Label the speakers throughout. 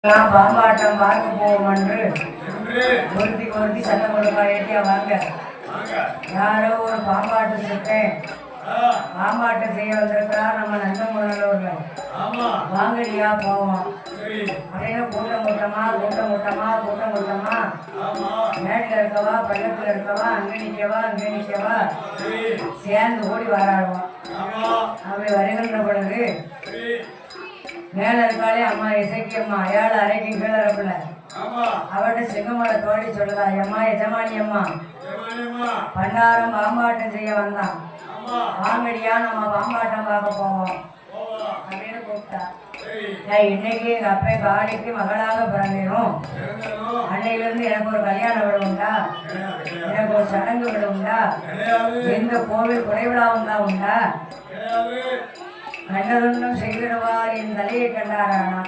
Speaker 1: பாம்பாட்டம் பார்க்க போவோம் என்று ஒருத்திக்கு ஒருத்தி சட்டம் கொடுப்பா. ஏட்டியா வாங்க, யாரோ ஒரு பாம்பாட்டு சுட்டேன் பாம்பாட்டம் செய்ய வந்திருக்கிறா நம்ம நந்தமுனூர்ல. வாங்கடியா போவோம் அப்படின்னு கூட்டம் கூட்டமா மேட்டில் இருக்கவா பள்ளத்தில் இருக்கவா அங்கே நிற்கவா சேர்ந்து ஓடி வராடுவோம். அப்படி வருகின்ற பொழுது மேல இருக்காளே அம்மா இசைக்கு அம்மா அயாள் அரைக்கு கீழே இருப்பில்ல அவட்ட செங்கமலை தோடி சொல்லுதா, அம்மா எஜமானி அம்மா பண்டாரம் பாம்பாட்டம் செய்ய வந்தான், வாங்கடியா நம்ம பாம்பாட்டம் பார்க்க போவோம் அப்படின்னு கூப்பிட்டா. இன்னைக்கு எங்க அப்பா காளிக்கு மகளாக பிறந்தேனும், அன்னையிலிருந்து எனக்கு ஒரு கல்யாண விட உண்டா, எனக்கு ஒரு சடங்கு விட உண்டா, எந்த கோவில் குறைவிழாவும் தான் உண்டா, கண்டதுன்னும் செய்திடுவார் என் தலையை கண்டாரானா.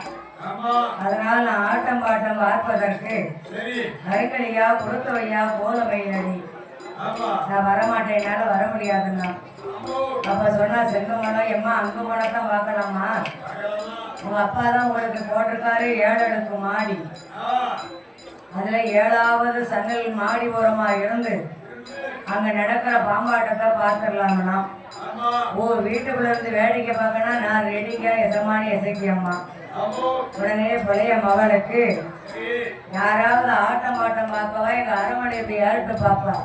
Speaker 1: அதனால் நான் ஆட்டம் பாட்டம் பார்ப்பதற்கு நறுக்கடியா கொடுத்தவையா கோலமையடி நான் வரமாட்டேன், என்னால வர முடியாதுன்னா. அப்ப சொன்னா செங்கமலம், எம்மா அங்க போனதான் பார்க்கலாமா, உங்க அப்பா தான் உங்களுக்கு போட்டிருக்காரு 7 அடுக்கு மாடி, அதுல 7வது சன்னல் மாடி ஓரமா இருந்து அங்க நடக்கிற பாம்பாட்டத்தை பார்த்துடலாம்னா. ஓ வீட்டுக்குள்ள இருந்து வேடிக்கை பார்க்கணும், நான் ரெடிக்கா எசமானி இசைக்கியம்மா. உடனே பழைய மகளுக்கு யாராவது ஆட்டம் பாட்டம் பார்க்கவா எங்க அரண்மனை இப்படி யாருட்டு பாப்பா,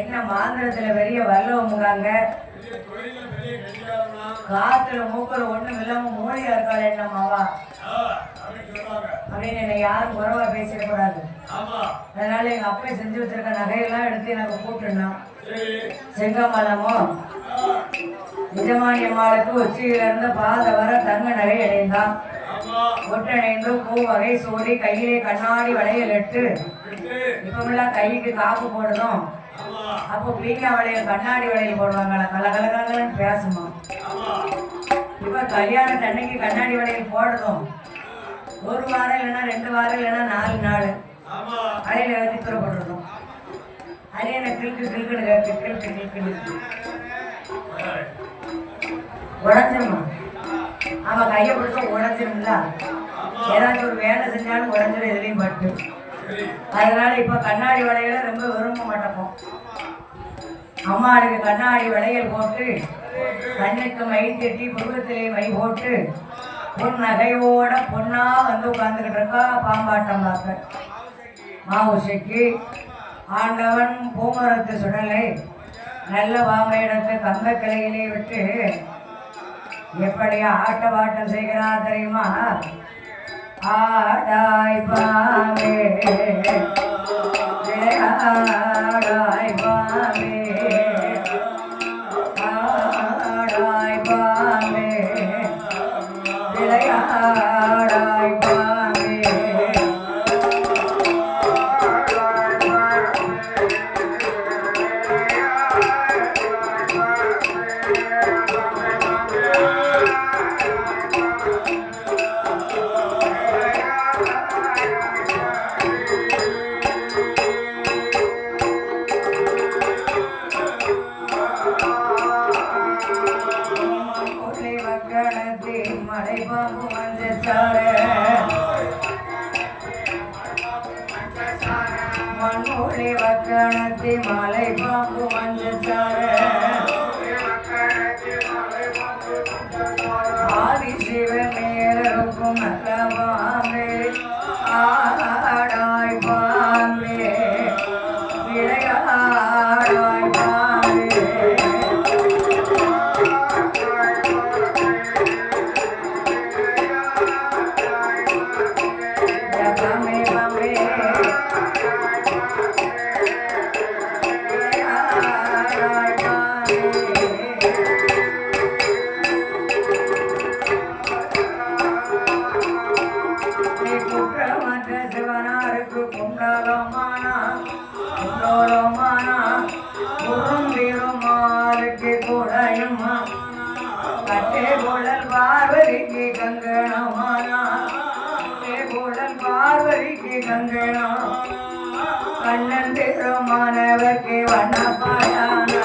Speaker 1: என்ன மாந்திரத்துல பெரிய வல்லவங்காங்க, காத்துல மூக்கல ஒண்ணும் இல்லாம மூலியா இருக்காள் என்னம்மாவா அப்படின்னு என்னை யாரும் குறைவா பேசிடக்கூடாது. அதனால எங்க அப்பா செஞ்சு வச்சிருக்க நகையெல்லாம் எடுத்து எனக்கு கூப்பிட்டுனான். செங்கமலமோ நிஜமானி அம்மாளுக்கு உச்சியில இருந்து பாத வர தங்க நகை அடைந்தான். ஒற்றணைந்து பூ வகை சூடி கையிலே கண்ணாடி வளையல் எட்டு, இப்பெல்லாம் கைக்கு காப்பு போடணும், அப்போ பீங்கா வளையல் கண்ணாடி வளையல் போடுவாங்களா, கலகலகலன்னு பேசுமா. இப்ப கல்யாணத்து அன்னைக்கு கண்ணாடி வளையல் போடணும், 1 வாரம் இல்லைன்னா 2 வாரம் இல்லைன்னா 4 நாள் அலையில வச்சு தூரப்பட்டுருக்கோம். அதே எனக்கு கிழக்கு உடஞ்சிருமா, ஆமா கையை பிடிச்சா உடஞ்சிருந்தா, ஏதாச்சும் ஒரு வேலை செஞ்சாலும் உடஞ்சிடும் எதுலையும் பட்டு. அதனால இப்ப கண்ணாடி வளையல ரொம்ப விரும்ப மாட்டோம். அம்மாவுக்கு கண்ணாடி வளையல் போட்டு கண்ணுக்கு மை தட்டி புருவத்திலே மை போட்டு பொன் நகையோட பொண்ணா வந்து உட்கார்ந்துக்கிட்டு இருக்கா பாம்பாட்டம் பார்க்க. மாவுசைக்கு ஆண்டவன் பூமரத்து சுடலை நல்ல வாமையிடத்து கம்ப கிளையிலே விட்டு எப்படி ஆட்ட பாட்டம் செய்கிறா தெரியுமா. ஆடாய் பாமே ஆடாய் பாமே ஆடாய் பாமே விளையாடாய் பாமே. மண்மூளை வக்கணத்தி மலை பாம்பு மஞ்சச்சார ஆதி சிவன் நேரருக்கும் நல்லவாமே ஆடாய் பாம்பே விளையாடாய் பாம்பே. பார்வதிக்கு கங்கணமானா பார்வதிக்கு கங்கணம் கண்ணன் திருமானவர்க்கு வண்ணப்பாயானா.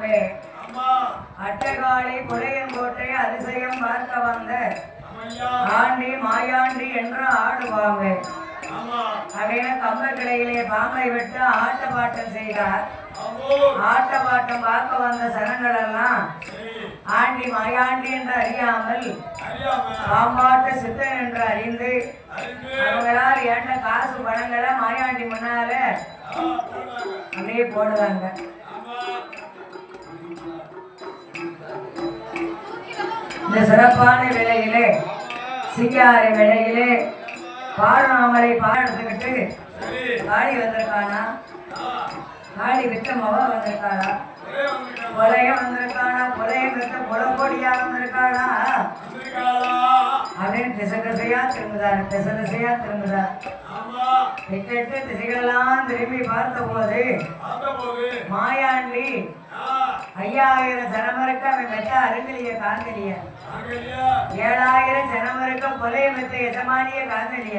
Speaker 1: முன்பே அட்டகாளி புலையங்கோட்டை அதிசயம் பார்க்க வந்த ஆண்டி மாயாண்டி என்று ஆடுவாங்க. அப்படின்னு கம்பக்கிளையிலே பாம்பை விட்டு ஆட்டப்பாட்டம் செய்தார். ஆட்டப்பாட்டம் பார்க்க வந்த சனங்கள் எல்லாம் ஆண்டி மாயாண்டி என்று அறியாமல் பாம்பாட்ட சித்தன் என்று அறிந்து அவங்களால் ஏண்ட காசு பணங்களை மாயாண்டி முன்னால அப்படியே போடுவாங்க. இந்த சிறப்பான வேளையிலே சிங்காரி வேளையிலே பாடுநாமலை பாடுறதுக்கிட்டு காளி வந்திருக்கானா, காளி வித்த மவ வந்திருக்காளா, கொலையும் வந்திருக்கானா, கொலையும் வித்த கொலக்கோடியா வந்திருக்காளா அப்படின்னு திசை திசையா திரும்புதார், திசை திசையா திரும்புதார். எட்டு திசைகளெல்லாம் திரும்பி பார்த்த போது மாயாண்டி 5000 ஜனமருக்க அவன் மெத்த அருங்கலிய காந்தலிய, 7000 ஜனமருக்க கொலைய மெத்த எஜமானிய காந்தலிய,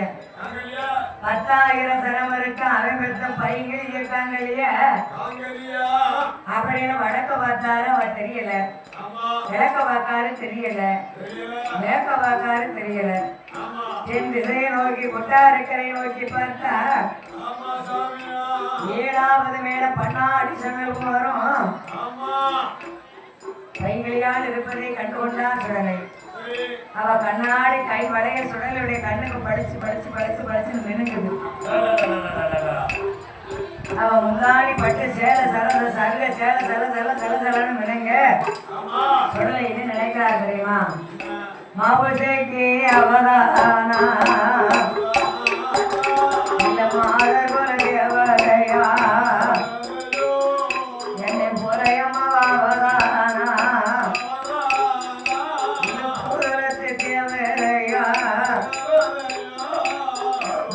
Speaker 1: 10,000 ஜனமருக்க அவன் மெத்த பைங்கலிய காங்கலிய அப்படின்னு வடக்க பார்த்தாரு. அவர் தெரியல, கிழக்க பார்க்காரு தெரியல, மேற்க பார்க்காரு தெரியல. என் திசையை நோக்கி கொட்டாரக்கரை நோக்கி பார்த்தா 7வது மேல பண்ணாடி சமையல் வரும். கைகளியால் இருப்பதை கண்டுகொண்டார் சுடலை. அவ கண்ணாடி கை வளைய சுடலுடைய கண்ணுக்கு படிச்சு படிச்சு படிச்சு படிச்சு நின்னுக்குது. அவ முந்தாடி பட்டு சேல சலத சருக சேல சல சல சல சலன்னு நினைங்க. சுடலை என்ன நினைக்கிறார் தெரியுமா? மாபுசைக்கு அவதானா இல்ல மாதர் குல தேவதையா என்னை புறையமாவதானா இல்ல புரத்து தேவதையா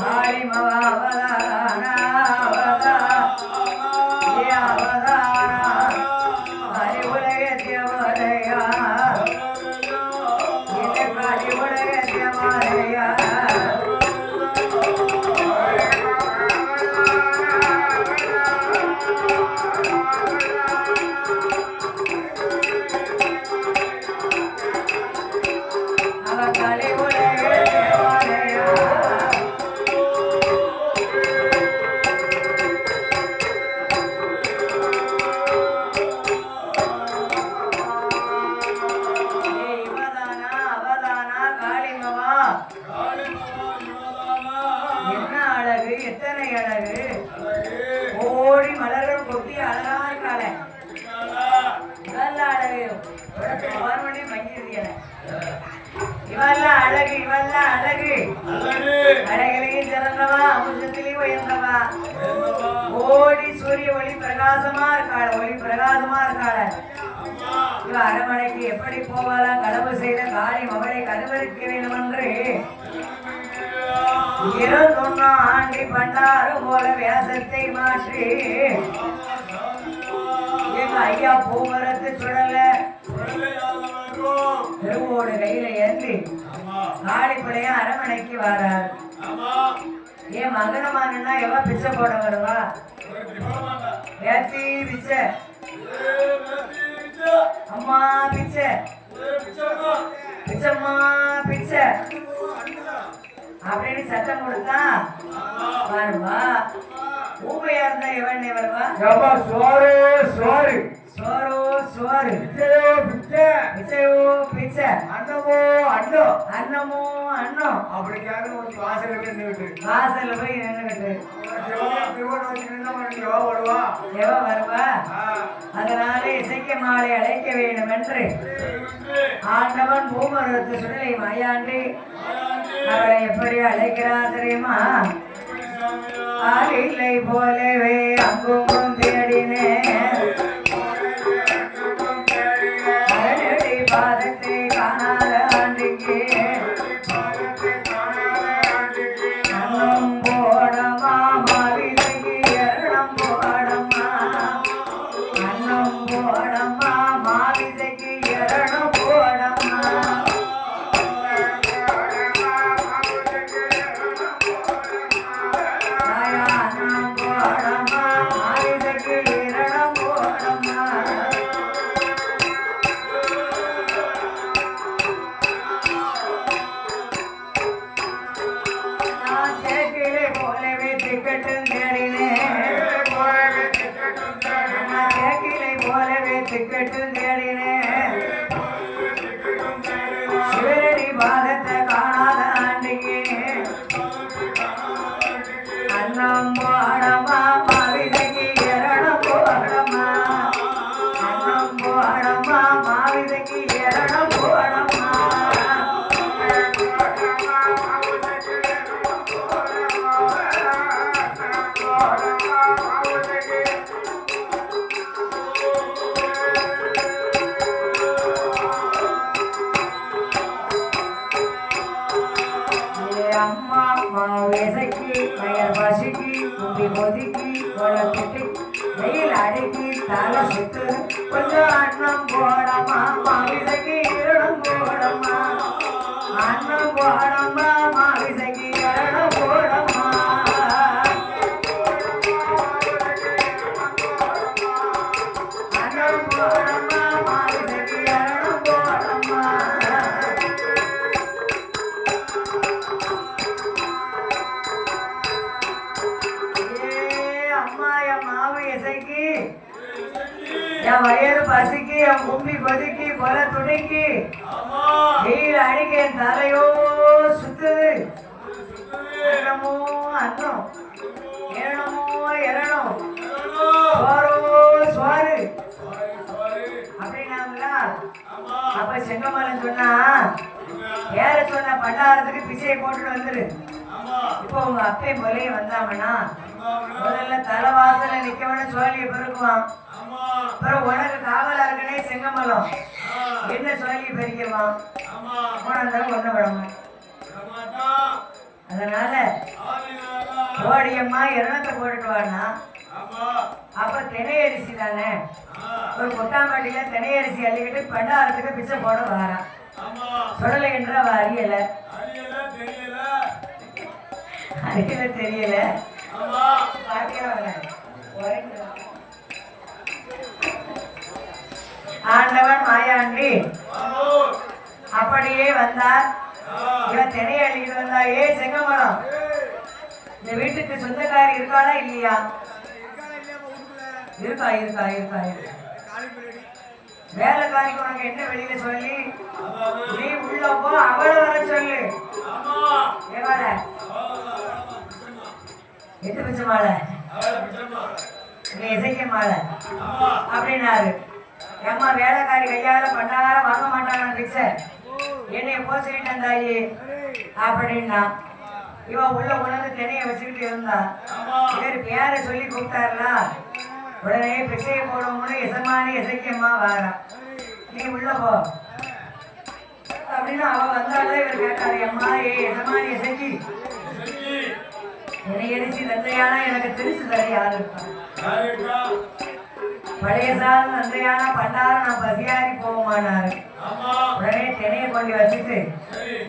Speaker 1: மாரிமவாவதானா அவதா ஏ அவதானா ஹரி உலக தேவதையா ஓடி சூரிய ஒளி பிரகாசமா இருக்காள, ஒளி பிரகாசமா இருக்காள. இவ அரமனைக்கு எப்படி போவாளா? களவு செய்த காளி மகளை கருவறுக்க வேண்டும் என்று 21 ஆண்டி பண்டாறு போல வேசத்தை மாற்றி எங்க ஐயா பூமரத்து சுடல திருவோடு கையில ஏந்தி காளிப்படைய அரமனைக்கு வரார். ஏன் மகனமானா எவ பிச்சை போட வருவா? ஏத்தி பிச்சை, அம்மா பிச்சை, பிச்சம்மா பிச்சை அப்படின்னு சத்தம் கொடுத்தா வருவா. ஊமையா இருந்தா எவன் வருவா? சோறு சோறு சோறு சோறு பிச்சையோ பிச்சை பிச்சையோ பிச்சை அன்னமோ அன்னோ அன்னமோ அன்னம் அப்படிக்காக ஒரு வாசல்ல போய் நின்னுட்டு வாசல்ல போய் நின்னுட்டு வருவா எவ வருவா? அதனால இசைக்க மாலை அழைக்க வேண்டும் என்று ஆண்டவன் பூமரத்து சுடலை மாயாண்டி அவளை எப்படி அழைக்கிறார் தெரியுமா? ஆளில்லை போலவே அங்கும் தேடினேன் பாதத்தை காணாத ஆண்டிக்கு அன்னம் போடமா மாவிலைக்கு எரணம் போடமா அன்னம் போடமா மாவிலைக்கு எரணம் போடமா அன்னம் போடமா மாவிலைக்கு கெட்டு தேடினேன் சிவனடி பாதத்தை காணாத ஆண்டிக்கு அன்னம் போடமா மாவிதைக்கு எரணம் போடமா அன்னம் போடமா மாவிதைக்கு எரணம் போடமா அம்மா மாவேசைக்கு மயர் பசிக்கு கும்பி ஒதுக்கி கொளத்துக்கு வெயில் அடக்கி தலை சுத்து கொஞ்சம் அன்னம் போடமா மாவிசைக்கு இரணும் போடமா அன்னம் போடமா மாவிசைக்கு இரணும் போடமா அன்னம் போடமா மாவிசைக்கு இரணும் போடமா என் வயது பசிக்கு என் கும்பி கொதிக்கி கொலை துணிக்கி வெயில் அடிக்க என் தலையோ சுத்துது அன்னமோ அன்னம் ஏனமோ எரணம் சோரோ சோறு அப்படின்னாங்களா அப்ப செங்கமலன் சொன்னா ஏற சொன்ன பண்டாரத்துக்கு பிச்சையை போட்டுட்டு வந்துரு இப்போ உங்க அப்பே மொழியை வந்தாங்கன்னா முதல்ல தலைவாசல நிக்கவன சோழியை பெருக்குவான் அப்புறம் உனக்கு காவலா இருக்கனே செங்கமலம் என்ன சொல்லி பெருக்குவான் போனந்தாலும் ஒண்ணு விடமா அதனால ஓடியம்மா இரணத்தை போட்டுட்டு வானா அப்ப தினை அரிசி தானே ஒரு கொட்டாம்பட்டியில தினை அரிசி அள்ளிக்கிட்டு பண்டாரத்துக்கு பிச்சை போட வாரான் சுடலை என்ற அவ அறியல தெரியல ஆண்டவன் மாயாண்டி அப்படியே வந்தார் இவன் தினை அள்ளிட்டு வந்தா ஏ செங்கமரம் இந்த வீட்டுக்கு சொந்தக்காரி இருக்காளா இல்லையா இருக்கா இருக்கா இருக்கா வேலைக்காரிக்கு உனக்கு என்ன வெளியில சொல்லி நீ உள்ள போ அவளை வர சொல்லு எவள எட்டு பிச்ச மாலை நீ இசைக்க மாலை அப்படின்னாரு ஏம்மா வேலைக்காரி கையால பண்டார வாங்க மாட்டாங்க பிச்சை என்னைய போ சொல்லிட்டேன் தாயி அப்படின்னா இவன் உள்ள உணர்ந்து தினைய வச்சுக்கிட்டு இருந்தா வேறு பேரை சொல்லி கூப்பிட்டாருல உடனே பிச்சையை போடுவோம்னு எசமானி எசைக்கியம்மா வாரான் நீ உள்ள போ அப்படின்னு அவ வந்தாலே இவர் கேட்டாரு அம்மா ஏ எசமானி எசைக்கி என்னை எரிச்சு தந்தையானா எனக்கு தெரிச்சு தர யாரு இருக்கா பழைய சாதம் தந்தையானா பண்டார நான் பசியாரி போவோமானாரு உடனே தினையை கொண்டு வச்சுட்டு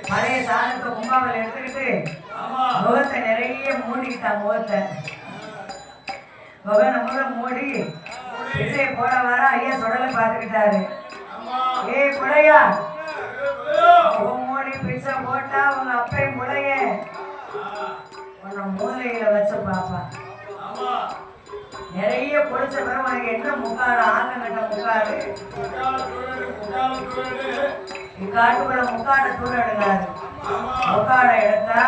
Speaker 1: பழைய சாதத்தை கும்பாவில் எடுத்துக்கிட்டு முகத்தை நிறைய மூடிக்கிட்டான் முகத்தை முக நம்மள மூடி பிச்சையை போட வர ஐயா சுடலை பார்த்துக்கிட்டாரு ஏ புலையா மூடி பிச்சை போட்டா உங்க அப்பை முளைய உன்னை மூலையில வச்சு பாப்பா நிறைய பொடிச்ச பிறகு உனக்கு என்ன முக்காடு ஆங்கங்கட்ட முக்காடு இக்காட்டுக்குள்ள முக்காடை தூர எடுக்காரு முக்காடை எடுத்தா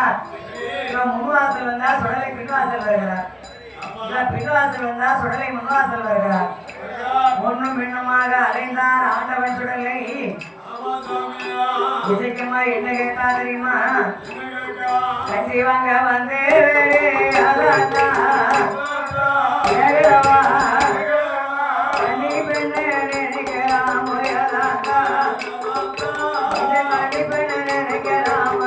Speaker 1: இவன் முன்வாசல் வந்தா சுடலை பின்வாசல் வருகிறார் பின்வாசல் வந்தா சுடலை முன்வாசல் வருகிறார் ஒன்னும் பின்னமாக அலைந்தார் ஆண்டவன் சுடலை இசைக்கமா என்ன கேட்டா தெரியுமா கஞ்சி வாங்க வந்து கண்ணி பெண்ணு நினைக்கிறாம கண்ணி பெண்ணு நினைக்கிறாம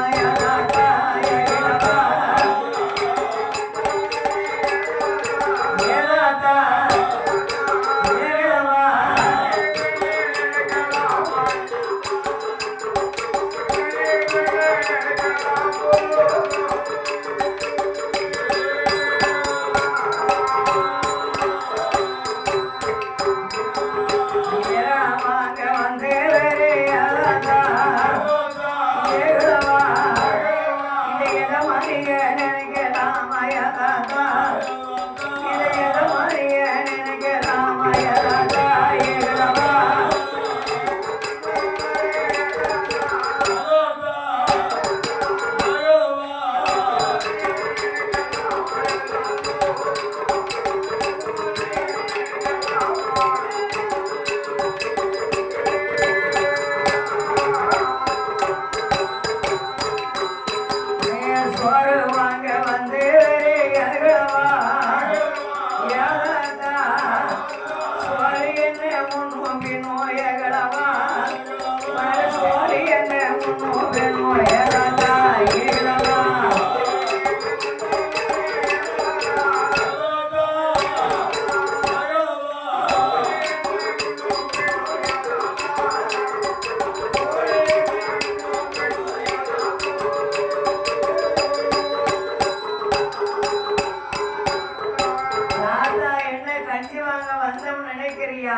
Speaker 1: கஞ்சி வாங்க வந்தோம் நினைக்கிறியா?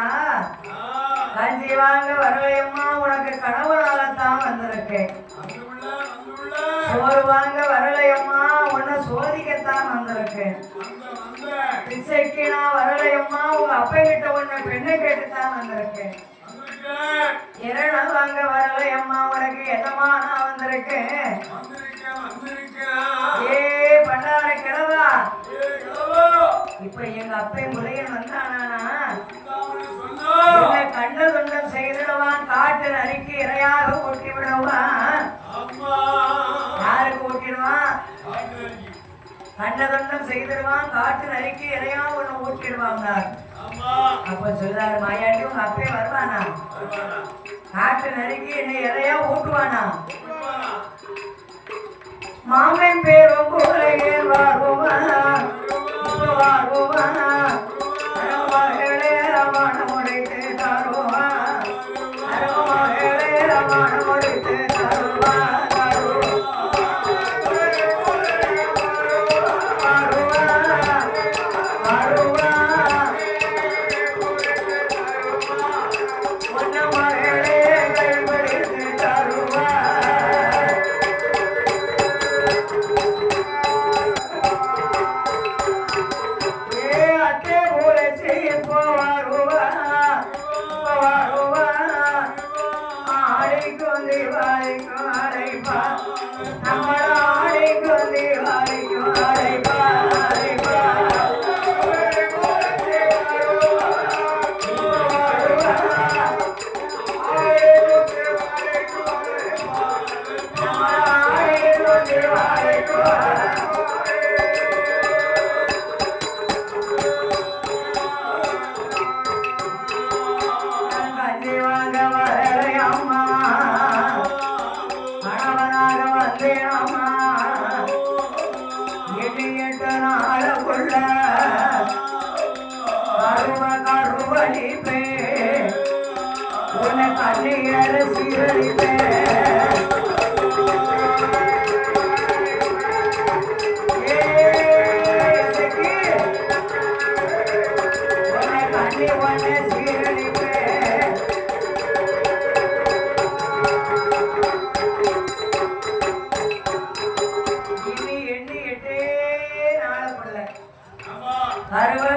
Speaker 1: கஞ்சி வாங்க வரலையம்மா, உனக்கு கணவனாகத்தான் வந்திருக்கேன். சோறு வாங்க வரலையம்மா, உன்னை சோதிக்கத்தான் வந்திருக்கேன். பிச்சைக்கு நான் வரலையம்மா, உங்க அப்பா கிட்ட உன்னை பெண்ணை கேட்டுத்தான் வந்திருக்கேன். இரணம் வாங்க வரலையம்மா, உனக்கு என்னமா நான் வந்திருக்கேன். ஏ பண்டார கிழவா, இப்ப எங்க அப்பை முறையன் வந்தானா, என்னை கண்ட துண்டம் செய்திடுவான், காட்டு நரிக்கு இரையாக ஊட்டி விடுவான். யாருக்கு ஊட்டிடுவான்? கண்ட துண்டம் செய்திடுவான், காட்டு நரிக்கு இரையா ஒண்ணு ஊட்டிடுவாங்க. அப்ப சொல்றாரு மாயாண்டி, உங்க அப்பே வருவானா? காட்டு நரிக்கு என்னை இரையா ஊட்டுவானா? மாமன் பேரும் போலையே வருவானா வருவானா, மகளே ரமண முடித்து தருவா, மகளே ரமண முடித்து தருவா.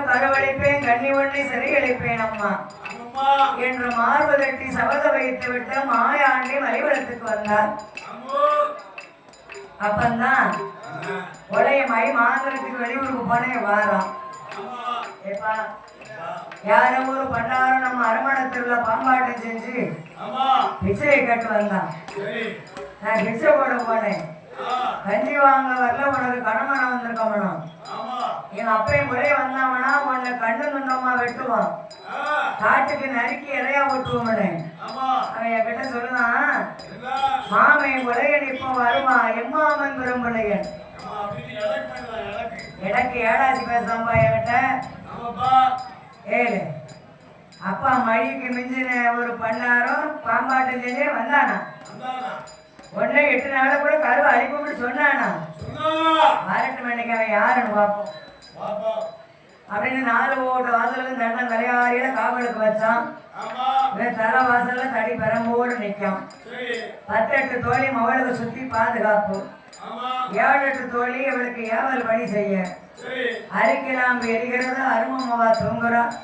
Speaker 1: கருவழிப்பேன் கண்ணி ஒன்றை சிறையளிப்பேன் அம்மா என்று மார்பதட்டி சபத வைத்து விட்டு மாயாண்டி மலைவளத்துக்கு வந்தார். அப்பந்தான் உடையமாய் மாந்திரத்துக்கு வெளியூருக்கு போனே வாரம். ஏப்பா யாரும் ஒரு பண்டாரம் நம்ம அரமணத்துல பாம்பாட்டம் செஞ்சு பிச்சையை கட்டு வந்தான். நான் பிச்சை போட போனேன். கஞ்சி வாங்க வரல, உனக்கு கணவனா வந்திருக்கணும். என் அப்பையும் முறைய வந்தாமனா உன்னை கண்ணு துண்டமா வெட்டுவான், காட்டுக்கு நறுக்கி இறையா ஓட்டுவோம்னு அவன் என்கிட்ட சொல்லுவான். மாமையின் முறையன் இப்ப வருவான், எம்மாமன் விரும்புலையன். எனக்கு ஏடாசி பேசாம்பா என்கிட்ட. ஏழு அப்பா மழிக்கு மிஞ்சின ஒரு பண்ணாரும் பாம்பாட்டம் செஞ்சே வந்தானா. ஒன்னே 8 நாள கூட கருவை அழிப்புன்னு சொன்னானா. வரட்டு மணிக்கு அவன் யாருன்னு பார்ப்போம் அப்படின்னு 4 ஓட்டு வாசலுக்கு தண்டம் தலையாரியில காவலுக்கு வச்சான். தலை வாசல்ல தடி பெரம்போடு நிற்கும். 10-8 தோழி அவளுக்கு சுத்தி பாதுகாப்பு. 7-8 தோழி அவளுக்கு ஏவல் பணி செய்ய. அரிக்கலாம்பு எரிகிறது, அருமம்மாவா தூங்குறான்.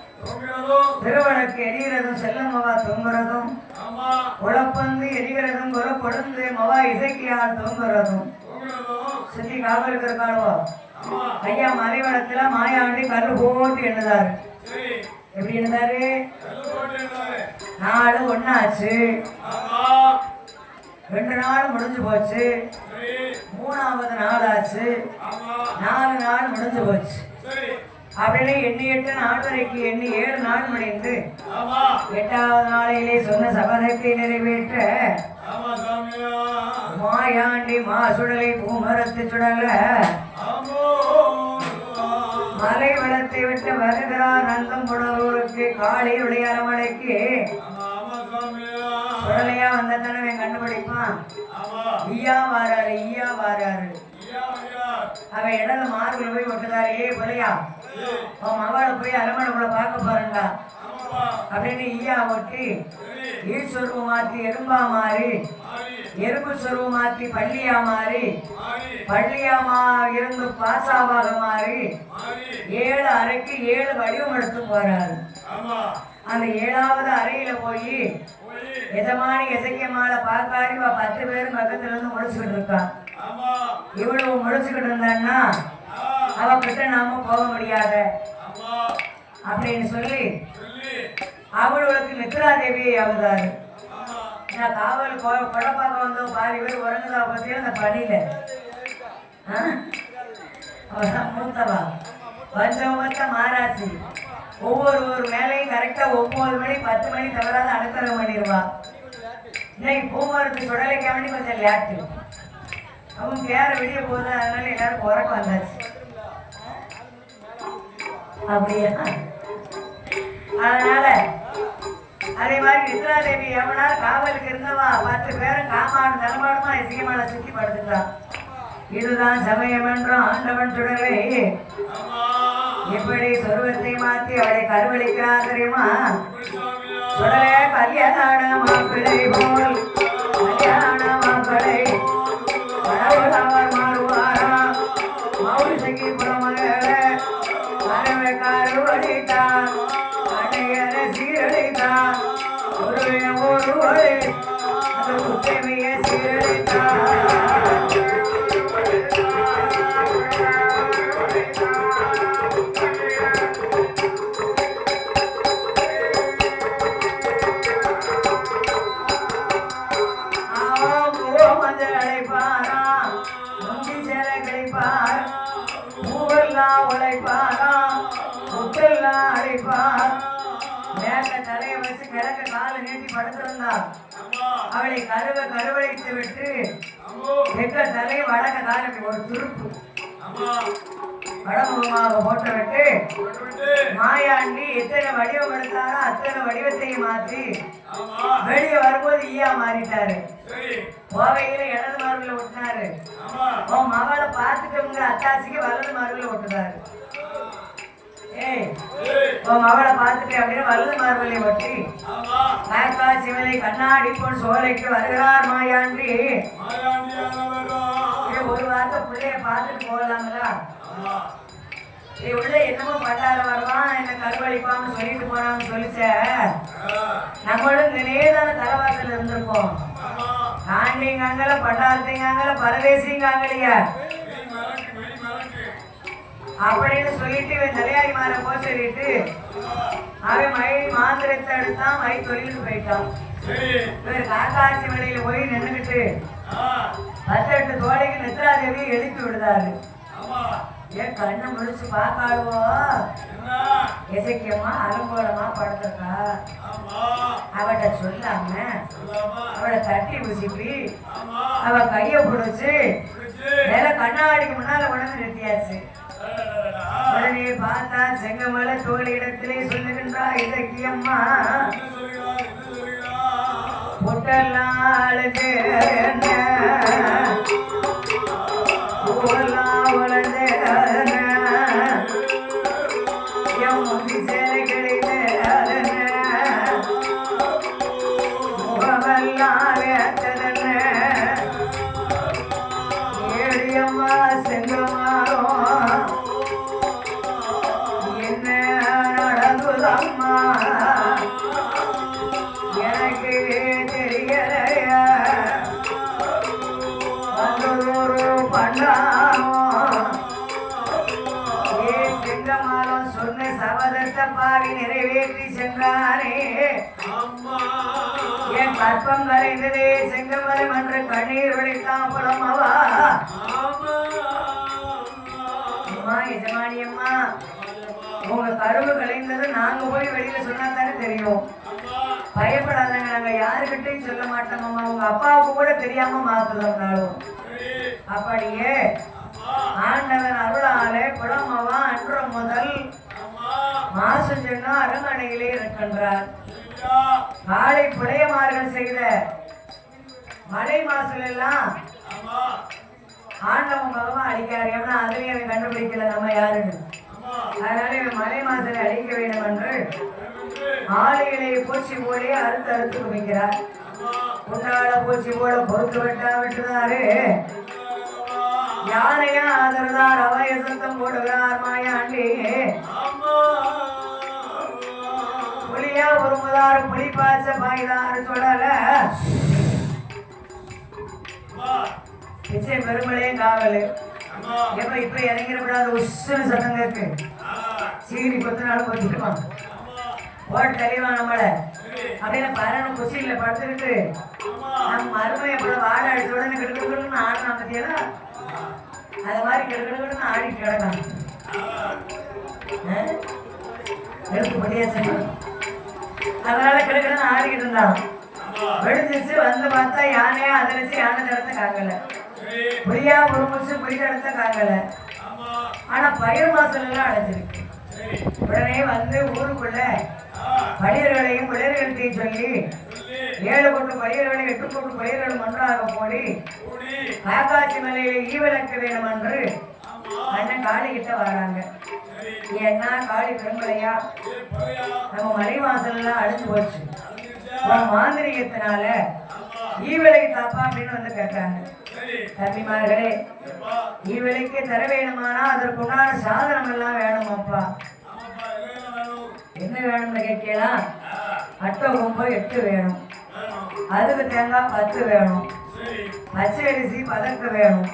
Speaker 1: திருவனுக்கு எரிகிறதும் செல்லம்மாவா தூங்குறதும், குழப்பந்து எரிகிறதும் குறப்பொழுந்து மவா இசைக்கியால் தூங்குறதும் சுத்தி காவலுக்கு இருக்காளுவோ. ஐயா மலைவளத்துல மாயாண்டி கல்லு போட்டு எண்ணுதாரு. எப்படி எண்ணுதாரு? 4 ஒன்னாச்சு, 2 நாள் முடிஞ்சு போச்சு, 3ஆவது நாள் ஆச்சு, 4 நாள் முடிஞ்சு போச்சு. அப்படின்னு எண்ணி 8 நாள் வரைக்கும் எண்ணி 7 நாள் முடிந்து 8ஆவது நாளிலே சொன்ன சபதத்தை நிறைவேற்ற மாயாண்டி மாசுடலை பூமரத்து சுடல மலை வளத்தை விட்டு வருகிறார் நந்தம் புனலூருக்கு காளி விளையாடமடைக்கு. சுடலையா வந்த தனவன் கண்டுபிடிப்பான். ஈயா வாராரு, ஈயா வாராரு. அவன் இடது மார்பில் போய் ஒட்டுதாரு. ஏ பிள்ளையா, உன் மகளை போய் அரமனைக்குள்ள பார்க்க போறேன்டா அப்படின்னு ஈயா ஒட்டி ஈஸ்வருவ மாத்தி எறும்பா மாறி, எறும்பு சொருவ மாத்தி பள்ளியா மாறி, பள்ளியாமா இருந்து பாசாவாக மாறி 7 அறைக்கு 7 வடிவம் எடுத்து போறாரு. அந்த 7வது அறையில போய் எஜமானி எசக்கியம்மாளை பார்க்காரு. 10 பேரும் பக்கத்துல இருந்து முடிச்சுக்கிட்டு இருக்கான். இவ்வளவு முடிச்சுக்கிட்டு இருந்தான்னா அவ கிட்ட நாம போக முடியாத அப்படின்னு சொல்லி அவளுக்கு நித்ரா தேவியை அவதாரு. நான் காவல் கொடை பார்க்க வந்தோம், பாதி பேர் உறங்குதா பத்தி அந்த பணியில மூத்தவா பஞ்சமத்த மாராசி. ஒவ்வொரு வேலையும் கரெக்டா 9 மணி 10 மணி தவறாத அனுத்தரம் பண்ணிடுவா. இன்னைக்கு பூமரத்து சுடலைக்க வேண்டி கொஞ்சம் லேட்டு. அவங்க பேர வெளிய போகுது, அதனால எல்லாரும் உறக்க வந்தாச்சு. அப்படியா? அதனால அதே மாதிரி நித்ரா தேவி எவனா காவலுக்கு இருந்தவா 10 பேரும் காமாடு தலைமாடுமா இசையமான சுத்தி படுத்துட்டான். இதுதான் சமயம் என்றும் ஆண்டவன் சுடலை எப்படி சொருவத்தை மாத்தி அவளை கருவளிக்கிறான் தெரியுமா? சுடலே கல்யாண மாப்பிள்ளை போல் கல்யாண மாப்பிள்ளை அவர் மாறுவாரா மௌலிசைக்கு புறமகள கருவை கருவளித்தான் அன்னையர சீரழித்தான் ஒரு வழி அது உத்தமைய சீரழித்தான். தலையை வச்சு கிழக்க காலை நீட்டி படுத்திருந்தா அவளை கருவழைத்து விட்டு தெற்க தலையை வடக்க காலை ஒரு துருப்பு வடமுகமாக போட்டு விட்டு மாயாண்டி எத்தனை வடிவம் எடுத்தாரோ அத்தனை வடிவத்தையும் மாற்றி வெளியே வரும்போது ஈயா மாறிட்டாரு. கோவையில இடது மார்பில் ஒட்டினாரு. உன் மகளை பார்த்துட்டோங்கிற அத்தாச்சிக்கு வலது மார்பில் ஒட்டுறாரு. உன் மகளை பார்த்துட்டு அப்படின்னு வலது மார்பிலை ஒட்டி காக்கா சிவனை கண்ணாடி பொன் சோலைக்கு வருகிறார் மாயாண்டி. ஒரு வார்த்தை பிள்ளைய பார்த்துட்டு போகலாங்களா? உள்ள என்னமோ பட்டார வருவான், என்ன கருவழிப்பான்னு சொல்லிட்டு போனான்னு சொல்லிச்ச. நம்மளும் இந்த நேதான தலைவாசல் இருந்திருப்போம். ஆண்டிங்காங்கல பட்டாரத்தைங்காங்கல பரதேசிங்காங்கலையா அப்படின்னு சொல்லிட்டு இவன் தலையாரி மாற போ சொல்லிட்டு அவன் மழை மாந்திரத்தை எடுத்தான். மை தொழிலுக்கு போயிட்டான். இவர் காக்காட்சி மலையில போய் நின்றுகிட்டு 18 தோழிகள் நித்ரா தேவியை எழுப்பி விடுதாரு. என் கண்ணை முடிச்சு பார்க்காடுவோம் எசக்கியம்மா அலங்கோலமா படுத்திருக்கா. அவட்ட சொல்லாம அவளை தட்டி ஊசிப்பி அவ கைய பிடிச்சு வேலை கண்ணாடிக்கு முன்னால உடனே நிறுத்தியாச்சு. உடனே பார்த்தா செங்கமலை தோழியிடத்திலே சொல்லுகின்றா இசக்கியம்மா பொட்டெல்லாம் எனக்கு தெரியலையா ஒரு பண்ணாமோ ஏ செங்கமாலம் சொன்ன சபதத்தை பாவி நிறைவேற்றி சென்றானே. என் கற்பம் கரைந்ததே செங்கமலை மன்ற கண்ணீர் வழித்தான் புலமவா. அம்மா எஜமானி அம்மா உங்க கருவு கலைந்தது நாங்க போய் வெளியில சொன்னா தானே தெரியும். பயப்படாதாங்க, நாங்க யாருக்கிட்டையும் சொல்ல மாட்டோம். அம்மா உங்க அப்பாவுக்கு கூட தெரியாம மாத்துறோம்னாலும் அப்படியே ஆண்டவன் அருளாலே குளமவா அன்று முதல் மாசம் சொன்னா அரண்மனையிலே இருக்கின்றார். காலை புலையமார்கள் செய்த மலை மாசுல எல்லாம் ஆண்டவன் பகவான் அழிக்காரு. ஏன்னா அதுலயும் அவன் கண்டுபிடிக்கல நம்ம யாருன்னு. அதனால இவன் மலை மாசலை அழிக்க வேண்டும் என்று ஆலைகளை பூச்சி போலே அறுத்து அறுத்து குவிக்கிறார். குண்டால பூச்சி போல பொறுத்து விட்டா விட்டுறாரு. யானையா ஆதரதார் அவைய சத்தம் போடுகிறார் மாயாண்டி. புலியா உருமுதார் புலி பாய்ச்ச பாய்தார் சொல்லல. நிச்சயம் பெருமளையும் காவலு. எப்ப இப்ப இறங்கிடக்கூடாது. உஷ்ணு சத்தம் கேக்கு. சீனி கொத்து நாள் போட்டுருவான். ஓட்டு தெளிவான் நம்மள அப்படின்னு பரணும் குசியில படுத்துக்கிட்டு நம்ம மருமையை போல வாட அடிச்ச உடனே கிடுக்கிடுன்னு ஆடணும் பத்தியா. அது மாதிரி கிடுக்கிடுன்னு ஆடிட்டு கிடக்கான். படியா செய்யும். அதனால கிடுக்கிடுன்னு ஆடிக்கிட்டு இருந்தான். வெடிச்சிச்சு வந்து பார்த்தா யானையா அதிர்ச்சி. யானை தடத்தை காக்கல. புளியா உருமுச்சு புளி தடத்தை காக்கல. ஆனா பயிர் மாசல் எல்லாம் அடைஞ்சிருக்கு. உடனே வந்து ஊருக்குள்ள பயிர்களையும் பிள்ளைகள்த்தையும் சொல்லி 7 கொண்டு பயிர்களை 8 கொண்டு பயிர்கள் ஒன்றாக போடி காக்காட்சி மலையில ஈவிளக்க வேணும் என்று அண்ணன் காளி கிட்ட வராங்க. ஏன்னா காளி பெரும்பலையா நம்ம மலை வாசல் எல்லாம் அழிஞ்சு போச்சு. மாந்திரிகத்தினால ஈவிலை தாப்பா அப்படின்னு வந்து கேட்டாங்க. தம்பிமார்களே, ஈவிலைக்கு தர வேணுமானா அதற்கு உண்டான சாதனம் எல்லாம் வேணுமாப்பா. என்ன வேணும்னு கேட்கலாம். அட்டை கொம்பு 8 வேணும். அதுக்கு தேங்காய் 10 வேணும். பச்சை அரிசி பதக்க வேணும்.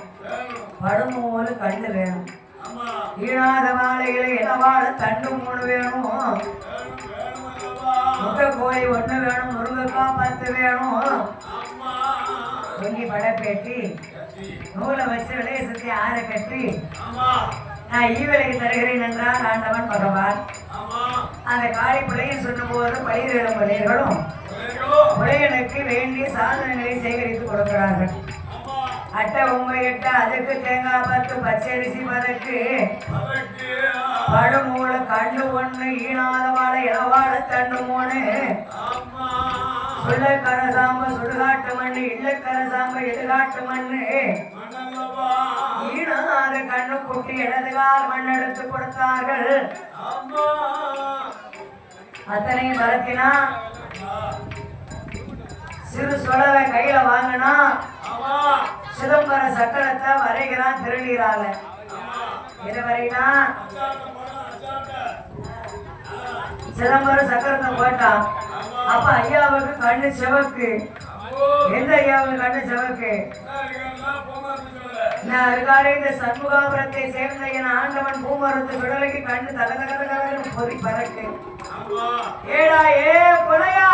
Speaker 1: படுமூலு கண்டு வேணும். ஈழாத வாழைகளை இளவாழ தண்டு 3 வேணும். முட்டை கோழி 1 வேணும். முருங்கைக்காய் 10 வேணும். பொங்கி படப்பேட்டி நூலை வச்சு விளைய சுத்தி ஆற கட்டி நான் ஈவிலைக்கு தருகிறேன் என்றார் ஆண்டவன் பகவான். அந்த காளி பிள்ளையும் சொன்ன போது பயிர்களும் பிள்ளைகளும் பிள்ளைகளுக்கு வேண்டிய சாதனங்களை சேகரித்து கொடுக்கிறார்கள். அட்டை 9 அதுக்கு தேங்காய் 10 பச்சரிசி பதக்கு படுமூல கண்டு 1 ஈனாத வாழை இளவாழ தண்டு 3 சுள்ளக்கரசாம்பு சுடுகாட்டு மண்ணு இல்லக்கரசாம்பு இடுகாட்டு மண்ணு ஈனாத கண்ணு குட்டி இடதுகால் மண் எடுத்து கொடுத்தார்கள். அத்தனையும் பரத்தினா சிறு சொலவை கையில வாங்கினா சிதம்பர சக்கரத்தை வரைகிறான் திருநீரால. எது வரைனா சிதம்பர சக்கரத்தை போட்டான். அப்ப ஐயாவுக்கு கண்ணு சிவக்கு. எந்த ஐயாவுக்கு கண்ணு சிவக்கு? நான் இருக்காரு இந்த சண்முகாபுரத்தை சேர்ந்த என் ஆண்டவன் பூமரத்து விடலைக்கு கண்ணு தகதகதகன்னு பொறி பறக்கு. ஏடா ஏ கொலையா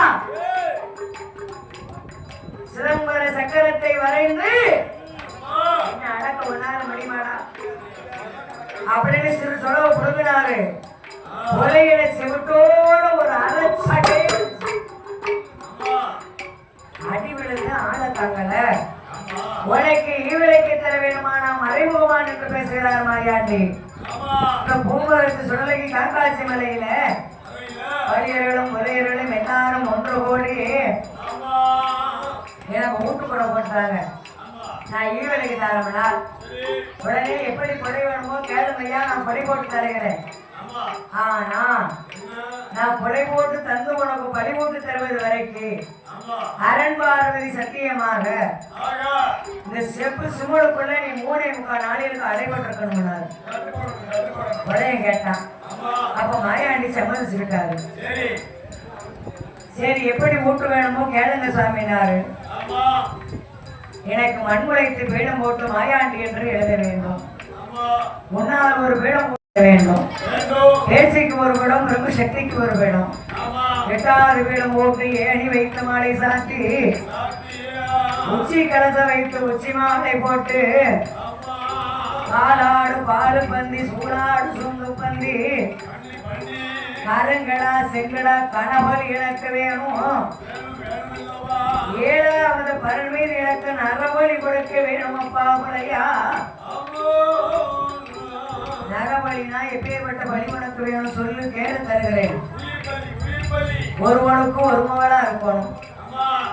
Speaker 1: சிதம்பர சக்கரத்தை வரைந்து என்ன அடக்க ஒன்னால மணிமாடா அப்படின்னு சிறு சொலவு கொடுக்கிறாரு. கொலையில செவிட்டோட ஒரு அரைச்சடை அடி விழுந்து ஆளத்தாங்கல. உனக்கு ஈவிலைக்கு தர வேணுமானா மறைமுகமான் என்று பேசுகிறார் மாயாண்டி. பூமரத்து சுடலைக்கு காக்காட்சி மலையில வலியர்களும் முறையர்களும் எல்லாரும் 1 கோடி எனக்கு ஊட்டு கூட போட்டாங்க. நான் ஈவிலைக்கு தரமுனா உடனே எப்படி கொடை வேணுமோ கேளுமையா நான் கொடை போட்டு தருகிறேன். ஆனா நான் கொடை போட்டு தந்து உனக்கு பலி போட்டு தருவது வரைக்கு அரண் பார்வதி சத்தியமாக இந்த செப்பு சுமலுக்குள்ள நீ 3.25 நாளைகளுக்கு அடைபட்டிருக்கணும். உடைய கேட்டான். அப்ப மாயாண்டி சம்மதிச்சிருக்காரு. சரி எப்படி ஊட்டு வேணுமோ கேளுங்க சாமினாரு. எனக்கு மண் உழைத்து பீடம் போட்டு மாயாண்டி என்று எழுத வேண்டும். முன்னால் ஒரு பீடம் வேண்டும். பேச்சுக்கு ஒரு பீடம் ரொம்ப சக்திக்கு ஒரு பீடம். 8வது பீடம் போட்டு ஏணி வைத்து மாலை சாத்தி உச்சி கலச வைத்து உச்சி மாலை போட்டு பாலாடு பாலு பந்தி சூடாடு சுங்கு பந்தி கருங்கடா செங்கடா கணவர் இழக்க வேணும். 7வது பரமீர் இழக்க நரபலி கொடுக்க வேணும். அப்பா பிள்ளையா நரபலினா எப்பேற்பட்ட பலி உனக்கு வேணும் சொல்லு கேட்டு தருகிறேன். ஒருவனுக்கும் ஒரு மகளா இருக்கணும்.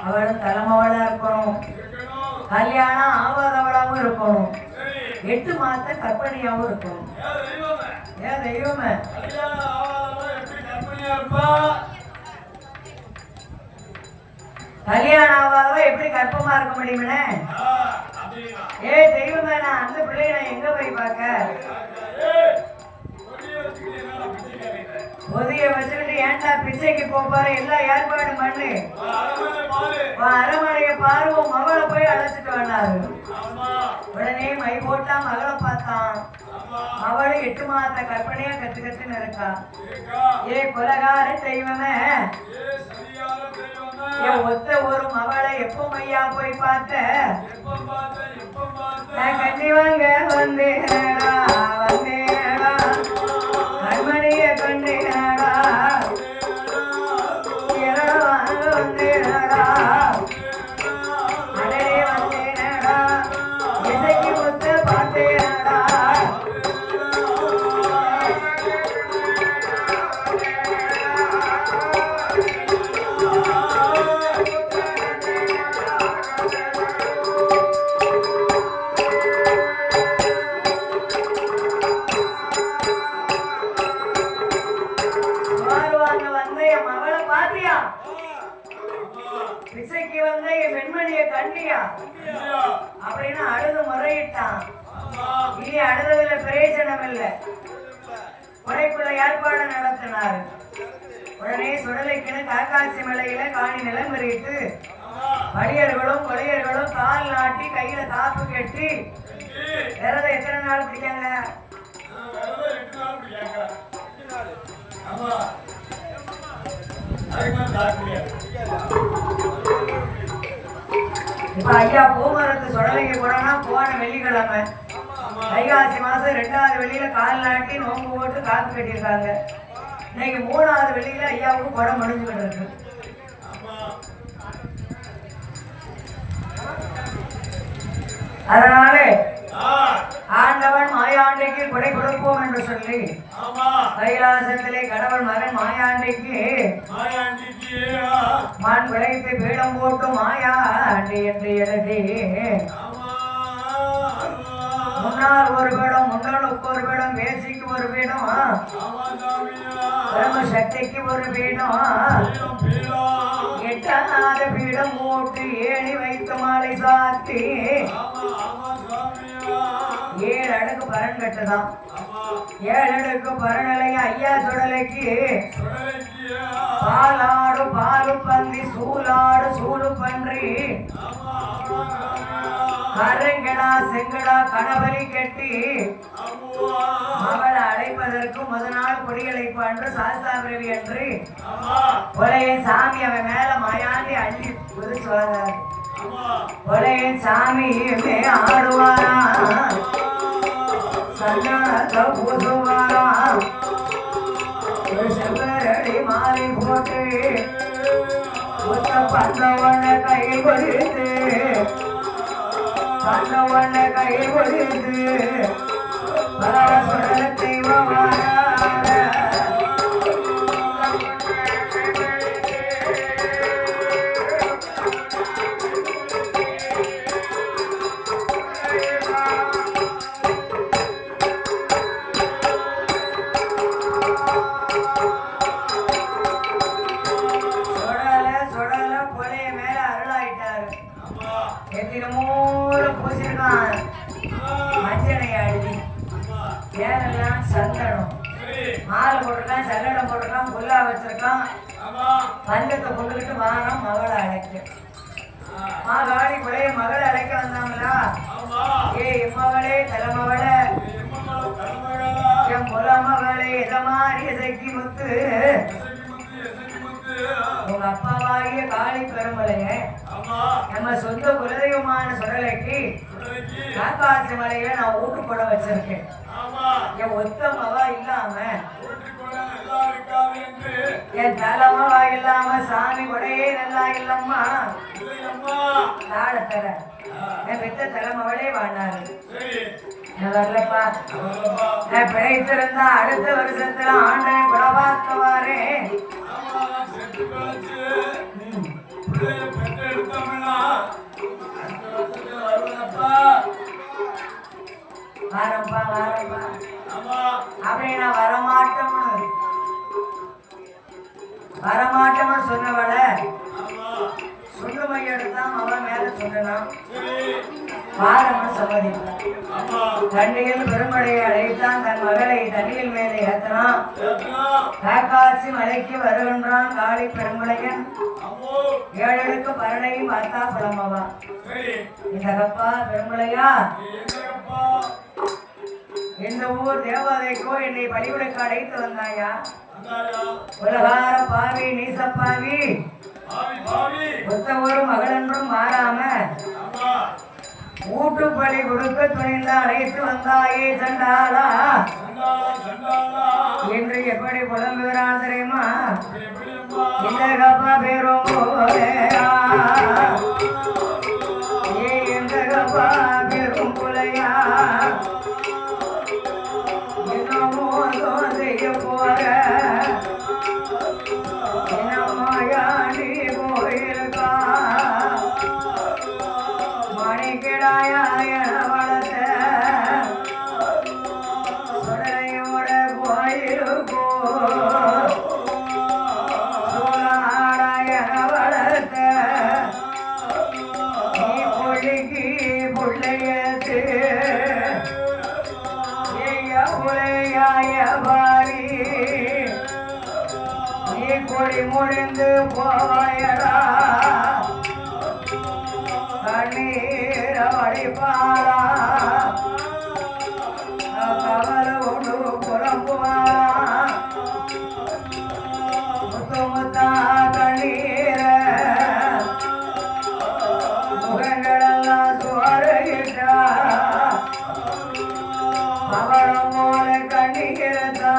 Speaker 1: அவளும் தலைமவளா இருக்கணும். கல்யாணம் ஆவாதவளாவும் இருக்கணும். 8 மாத கற்பனையாவும் இருக்கும். ஏன் தெய்வமே கல்யாணம் ஆகாதவ எப்படி கற்பமா இருக்க முடியுமே? ஏ தெய்வமே, நான் அந்த பிள்ளைய நான் எங்க போய் பார்க்க? பொதிய வச்சுக்கிட்டு ஏன்டா பிச்சைக்கு போப்பாரு? எல்லாம் ஏற்பாடு பண்ணு, அரமனைய பாருவோம், மகளை போய் அழைச்சிட்டு வந்தாரு. உடனே மை போட்டா மகளை பார்த்தான். அவளு 8 மாத கற்பனையா கத்துன்னு இருக்கா. ஏ கொலகார தெய்வமே, என் ஒத்த ஒரு மகளை எப்போ மையா போய் பார்த்த? கண்டிவாங்க வந்தேடா வந்தேடா, கண்மணிய கண்டேடா வந்தேடா, அடே வந்தேடா, இசைக்கு ஒத்த பார்த்தேடா. பிச்சைக்கு வந்த என் பெண்மணிய கண்டியா அப்படின்னு அழுது முறையிட்டான். இனி அழுததுல பிரயோஜனம் இல்லை. உடைக்குள்ள ஏற்பாடு நடத்தினார். உடனே சுடலைக்குன்னு காக்காட்சி மலையில காணி நிலம் பெறிட்டு வடியர்களும் கொலையர்களும் கால் நாட்டி கையில காப்பு கட்டி விரதம் எத்தனை நாள் பிடிக்காங்க? இப்ப ஐயா பூமரத்து சுடலைக்கு போனா போன வெள்ளிக்கிழமை வைகாசி மாசம் 2வது வெள்ளியில கால் நாட்டி நோம்பு போட்டு காப்பு கட்டியிருக்காங்க. இன்னைக்கு 3வது வெள்ளியில ஐயாவுக்கு குடம் முடிஞ்சுக்கிட்டு இருக்கு. அதனால ஆண்டவன் மாயாண்டிக்கு கொடை கொடுப்போம் என்று சொல்லி கைலாசத்திலே கடவுள் மகன் மாயாண்டிக்கு மான் விளைத்து பீடம் போட்டு மாயாண்டி என்று எழுதி முன்னால் ஒரு பீடம், முன்னலுக்கு ஒரு பீடம், பேசிக்கு ஒரு பீடம், பிரம்ம சக்திக்கு ஒரு பீடம், 8வது பீடம் போட்டு ஏணி வைத்து மாலை சாத்தி 7 அடுக்கு பரன் கட்டுதான். 7 அடுக்கு பரநிலைய ஐயா சுடலைக்கு பாலாடு பாலு பந்தி, சூலாடு சூடு பன்றி, கருங்கடா செங்கடா கணபலி கட்டி அவளை அழைப்பதற்கு முதல் குடியழைப்பு அன்று சாஸ்தாபிரவி அன்று கொலையின் சாமி அவன் மேல மாயாண்டி அள்ளி குதிச்சு வந்தார். கொலையின் சாமி ஆடுவாரா, சன்னாத பூசுவாரா, ஒரு செவ்வரடி மாலை போட்டு பந்தவண்ண கை கொடுத்து பந்தவண்ண கை கொடுத்து பரவசுரத்தை பந்தத்தை கொண்டுகிட்டு வாரம் மகளை அழைக்க. மாகாடி பிள்ளைய மகளை அழைக்க வந்தாங்களா? ஏ மகளே தலைமகளே, என் புல மகளே, எதமாரி இசைக்கு முத்து, உங்க அப்பாவாகிய காளி பெருமலைய நம்ம சொந்த குலதெய்வமான சுடலைக்கு காக்காசி மலையில நான் ஊட்டு போட வச்சிருக்கேன். என் ஒத்த மவா இல்லாம, என் தலைமவா இல்லாம, சாமி கொடையே நல்லா இல்லம்மா தாழத்தர என் பெத்த தலைமவளே வாழ்நாரு. வரலப்பா, நான் பிழைத்திருந்தா அடுத்த வருஷத்துல ஆண்டனை குலவாக்குவாரே. வாரப்பா வாரப்பா அப்படி நான் வரமாட்டோம்னு சொன்னவள சொன்ன மையெடுத்தான் அவன் மேல சொன்னான் வாரம்னு சம்மதித்தான். தண்ணியில் பெருமழையை அழைத்தான் தன் மகளை தண்ணியில் மேலே ஏத்தனான். காக்காட்சி மலைக்கு வருகின்றான் காளி பெருமழையன் 7 பரணையும் பார்த்தா புலம்பவா இந்த கப்பா பெருமழையா இந்த ஊர் தேவதைக்கோ என்னை பலிவிடுக்க அழைத்து வந்தாயா உலகார பாவி நீசப்பாவி ஒத்த ஒரு மகளென்றும் மாறாம ஊட்டு பலி கொடுக்க துணிந்த அழைத்து வந்தாயே சண்டாளா என்று எப்படி புலம்புகிறான் தெரியுமா இந்த கப்பா பேரும் இந்த கப்பா பேரும் புலையா என்னமோ செய்ய போற என்னமாயாண்டி போயிருக்கா மணிக்கிடாயா என வளர்த்த சுடலையோட போயிருக்கோ சோழாடா என வளர்த்த நீ பொழிக்கு புள்ளையத்து பாரி நீ கொடி முடிந்து போயடா கண்ணீர வடிப்பாரா கவலை ஒன்று புறம்புவாரா முத்து முத்தா கண்ணீர முகங்களெல்லாம் சுவரையிட்டா அவளம் போல கண்ணீரதா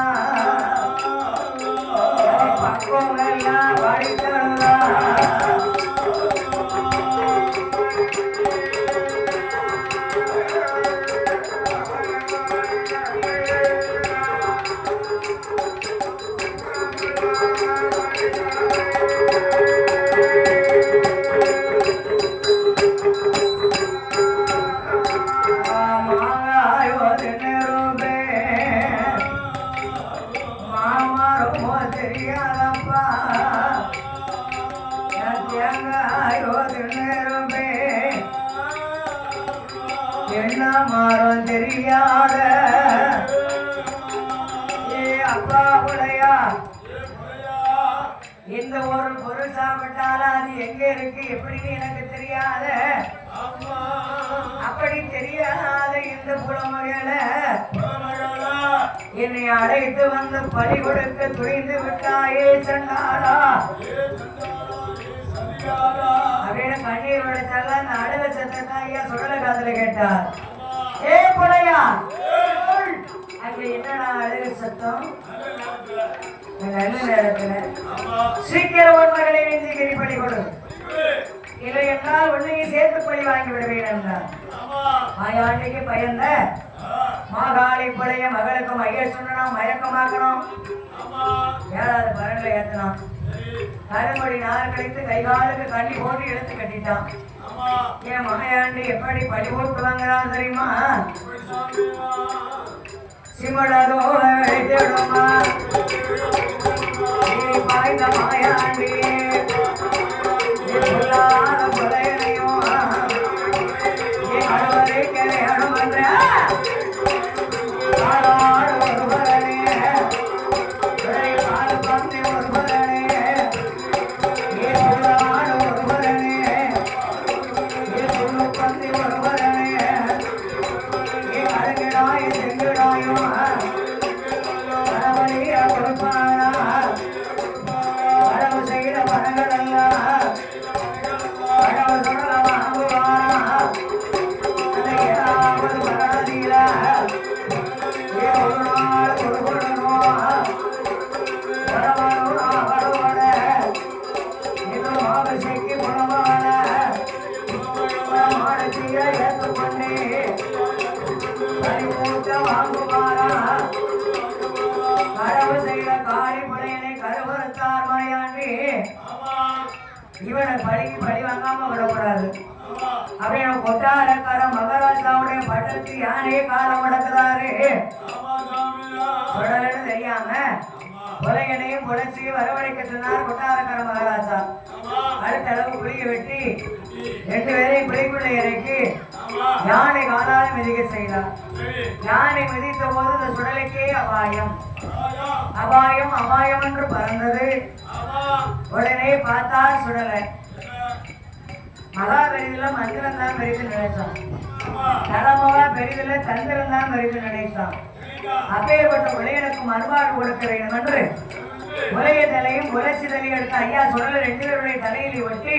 Speaker 1: பக்கம் எல்லாம் வடித்தா என்ன மாறும் தெரியாத அப்பா உடையா இந்த ஒரு பொருள் சாப்பிட்டாலும் அது எங்க இருக்கு எப்படின்னு எனக்கு தெரியாத அப்படி தெரியாத இந்த புலமகளை என்னை அழைத்து வந்து பலி கொடுக்க துணிந்து விட்டாயே சண்டாளா அப்படின்னு கண்ணீர் வடிச்சால அந்த அழுக சத்தத்தை ஐயா சுடல காதுல கேட்டார். ஏ புலையா அங்க என்னடா அழுக சத்தம் நல்ல நேரத்துல சீக்கிரம் ஒரு மகளை நெஞ்சு கிரி பலி கொடு இல்லை என்றால் உன்னையும் சேர்த்து பலி வாங்கி விடுவேன் என்றார். மாயாண்டிக்கு பயந்த மாகாளி புலைய மகளுக்கு மைய சொன்னா மயக்கமாக்கணும் 7வது பரன்ல ஏத்தனான். கருமொழி நாள் கழித்து கைகாலுக்கு கண்ணி போட்டு எடுத்து கட்டிட்டான். என் மகையாண்டி எப்படி பழி போட்டு வாங்குறான் தெரியுமா சிமளதோ வைத்திடுமா பாய்ந்த மாயாண்டி புலையனையும் அழுவதை அனுமன்ற இவனை பழி வாங்காம விடக்கூடாது அப்படின்னு கொட்டாரக்கார மகாராஜாவுடைய பட்டத்து யானையே காலம் முடக்குறாரு. சுடலன்னு தெரியாம உலகனையும் புடைச்சி வரவழைக்க சொன்னார் கொட்டாரக்கார மகாராஜா. அடுத்த அளவு புளிய வெட்டி 2 பேரையும் புளிக்குள்ள இறக்கி யானை காலால மிதிக்க செய்தார். யானை மிதித்த போது இந்த சுடலைக்கே அபாயம் அபாயம் அபாயம் என்று பறந்தது. உடனே பார்த்தார் சுடலை. மகா பெரிதுல மந்திரம் தான் பெரிது நினைச்சான். தலைமகா பெரிதுல தந்திரம் தான் பெரிது நினைச்சான். அப்பேற்பட்ட உலகனுக்கு மறுபாடு கொடுக்க வேண்டும் என்று உலக தலையும் உலர்ச்சி தலையும் எடுத்த ஐயா சுடலை 2 பேருடைய தலையிலே ஒட்டி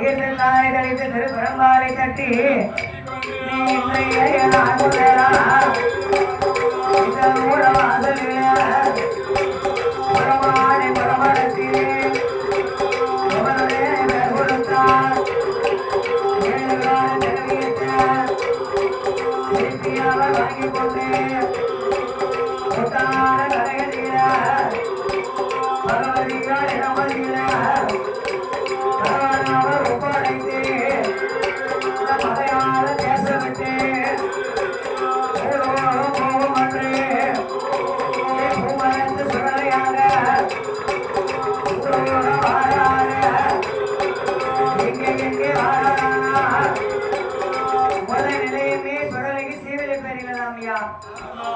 Speaker 1: ஈர்த்தாரை கழித்து திருப்பரம்பாலை தட்டி வாங்கி கொண்டு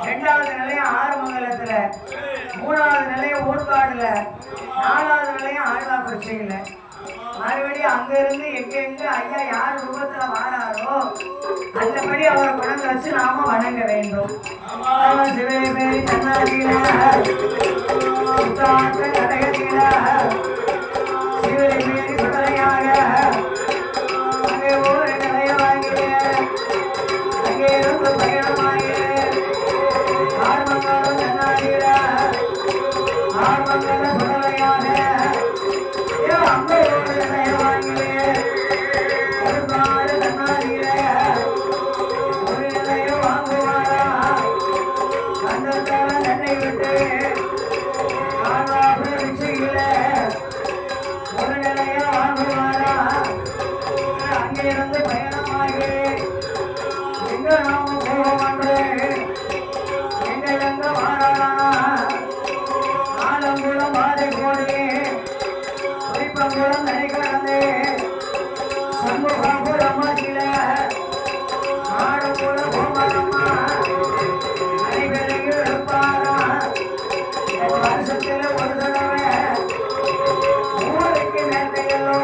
Speaker 1: இரண்டாவது நிலையம் ஆறுமங்கலத்துல, 3வது நிலையம் ஊர்காடுல, 4வது நிலையம் ஆழ்வாக்குறிச்சியில. மறுபடியும் அங்க இருந்து எங்க ஐயா யார் ரூபத்துல வாழாரோ அந்தபடி அவரை குணங்க வச்சு நாம வணங்க வேண்டும். சிவபேரி கண்ணாடியில கடையில சிவபேரி சுடலையாக அங்கே ஒரு நிலைய வாங்கி அங்கே இருந்து பயணமாகி ஆர்மங்காலும் கண்ணாடியில ஆர்மங்கல சுடலையாக அங்கே ஒரு நிலைய வாங்கி ஒரு நாள் கண்ணாடியில ஒரு நிலைய வாங்குவாரா அந்த தன்னை விட்டு ஒரு நிலைய வாங்குவாரா அங்கிருந்து பயணமாகி எங்க நாம போவோம் எங்க வாழலாம் ஆலங்குளம் பாதை போடு குறிப்பங்குளம் நை கடந்து சண்முகாபுரம் மதியில ஆடுபுற போமாரம்மா அனைவரையும் எடுப்பாரா வருஷத்துல ஒரு தடவை ஊருக்கு நேர்த்தையல்லோ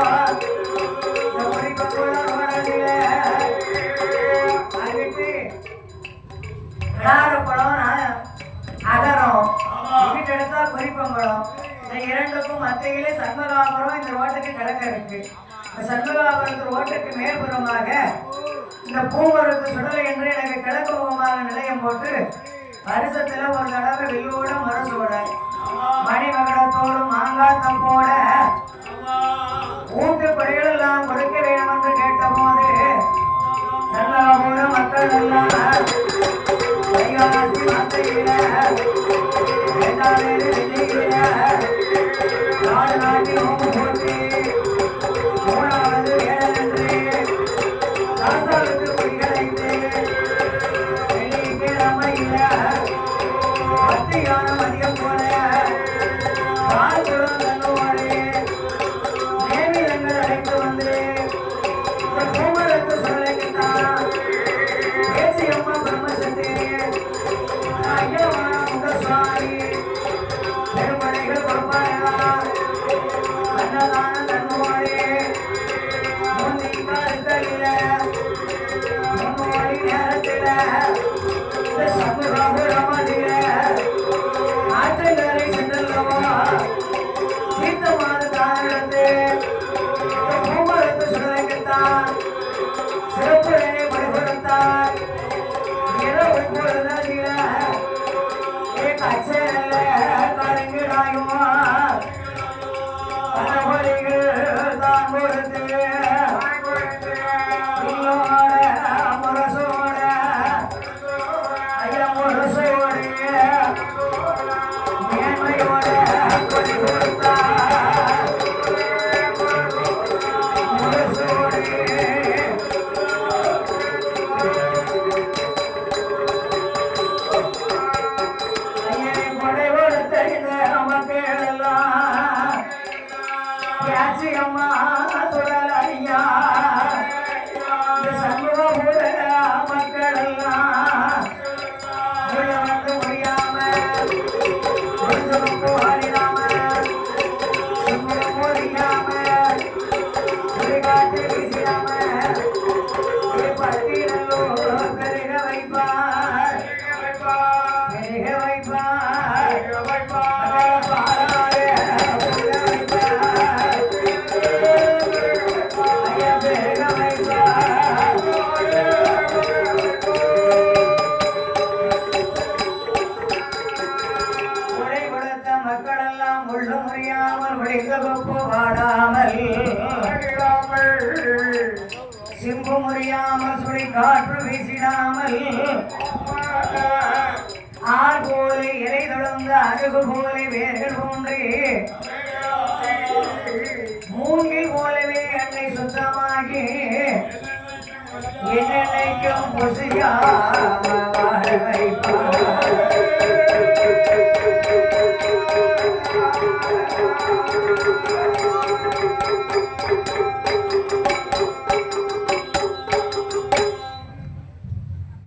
Speaker 1: குறிப்பங்குளம் வடதில அதுக்கு கிடாரப்பழம் அகரம் வீட்டு எடுத்தா குறிப்பங்குளம். இந்த இரண்டுக்கும் மத்தியிலே சண்முகாபுரம் இந்த ரோட்டுக்கு கிழக்க இருக்கு. இந்த சண்முகாபுரத்து ரோட்டுக்கு மேற்புறமாக இந்த பூமரத்து சுடலை என்று எனக்கு கிழக்கு முகமாக நிலையம் போட்டு வருஷத்துல ஒரு தடவை வெள்ளோட முரசோட மணிமகடத்தோடு மாங்காய் தம்போட ஊட்டு படைகள் எல்லாம் கொடுக்க வேண்டும் என்று கேட்ட போது சண்முகாபுரம் மக்கள் எல்லாம் கைகாசி மாத்தையில நாடு நாட்டி ஓம்பு போட்டு 3வது வேடனென்று ராசாவுக்கு பொய்களைந்து வெளியே ரமையில மத்தியான மதியம் போல வாழ்குளம் தன்னோடு நேமிலங்கள் அழைத்து வந்து பூமரத்து சொல்லைக்குத்தான் தேசியம்மா பிரம்மசக்தி ஐயமான முகசுவாமி பெருமனைகள் கொடுப்பாயா அன்னதான தன்னோடு முந்தி கருத்தலில முன்னோடி நேரத்தில சமூகமதில ஆற்றங்கரை சென்றல்லவா தீர்த்தமான தானிடத்து பூமரத்து சுடலைக்குத்தான் சிறப்பு வேலை படுகொடுத்தார் இரவு பொழுதில கச்சேரல்ல கருங்கிடாயும் பணமொழிகள் தான் கொடுத்து முரசோட ஐயா முரசோடு மேன்மையோட கொடி கொடுத்தார் யாச்சி அம்மா தொடலையா சமூக மக்கள் எல்லாம் வந்து முடியாம வாழிடாம முடியாம காட்டு வீசிடாம பட்டியலோ பெருக வைப்பார் பெருக வைப்பார் மக்களெல்லாம் உள்ள முடியாமல் முடிந்த கொப்பு வாடாமல் சிம்பு முறியாமல் சுழி காற்று வீசிடாமல் ஆள் போல இலை தொடர்ந்து அருகு போல வேர்கள் போன்றே மூங்கில் போலவே எண்ணெய் சுத்தமாகி என்னென்னைக்கும் பொசியா வாழ வைப்பார்